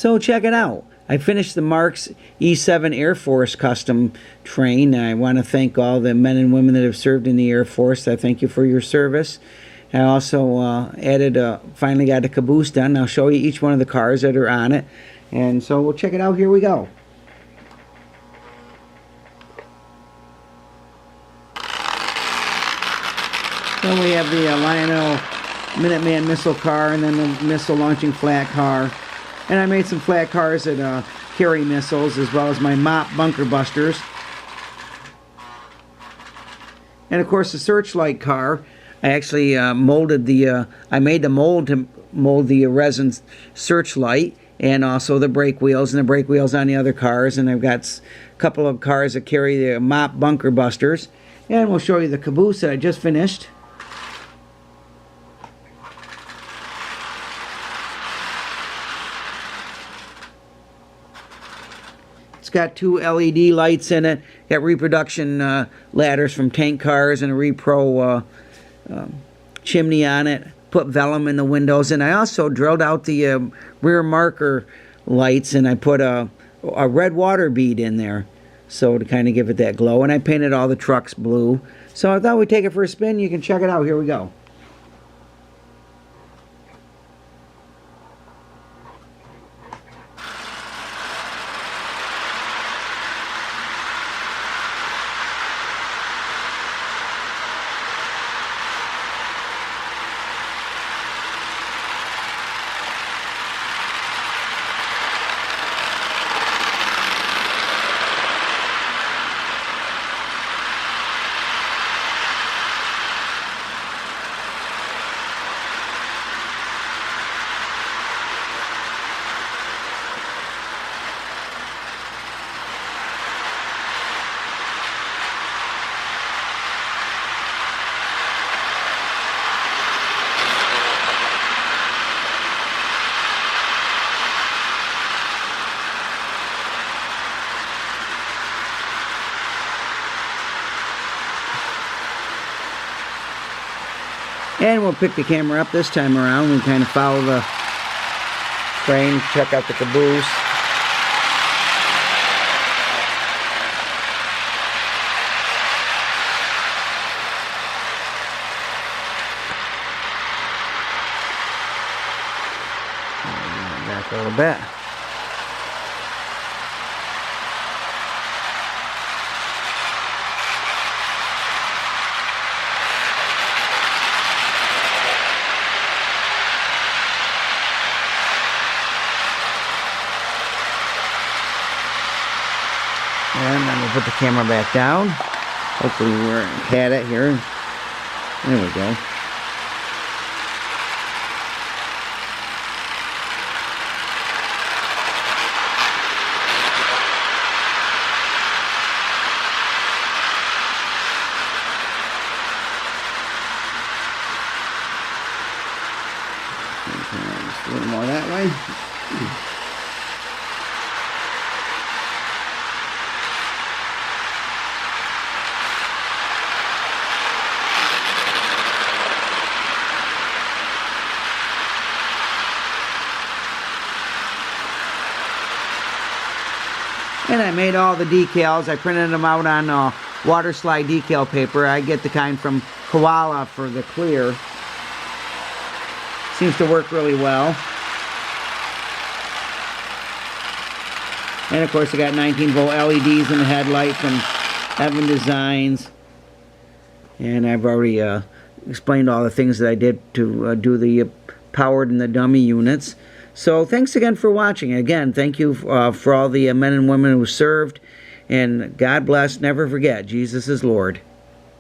So check it out. I finished the Marx E7 Air Force custom train. I want to thank all the men and women that have served in the Air Force. I thank you for your service. I also finally got a caboose done. I'll show you each one of the cars that are on it. And so we'll check it out. Here we go. So we have the Lionel Minuteman missile car, and then the missile launching flat car. And I made some flat cars that carry missiles, as well as my mop bunker busters. And of course the searchlight car, I actually molded the, I made the mold to mold the resin searchlight, and also the brake wheels, and the brake wheels on the other cars. And I've got a couple of cars that carry the mop bunker busters. And we'll show you the caboose that I just finished. It's got 2 LED lights in it. Got reproduction ladders from tank cars and a repro chimney on it. Put vellum in the windows, and I also drilled out the rear marker lights, and I put a red water bead in there, so to kind of give it that glow. And I painted all the trucks blue. So I thought we'd take it for a spin. You can check it out. Here we go. And we'll pick the camera up this time around and kind of follow the train, check out the caboose. Back a little bit. And then we'll put the camera back down. Hopefully we're had it here. There we go. Just a little more that way. And I made all the decals. I printed them out on water slide decal paper. I get the kind from Koala for the clear. Seems to work really well. And of course I got 19-volt LEDs in the headlight from Evan Designs. And I've already explained all the things that I did to do the powered and the dummy units. So thanks again for watching. Again, thank you for all the men and women who served. And God bless. Never forget, Jesus is Lord.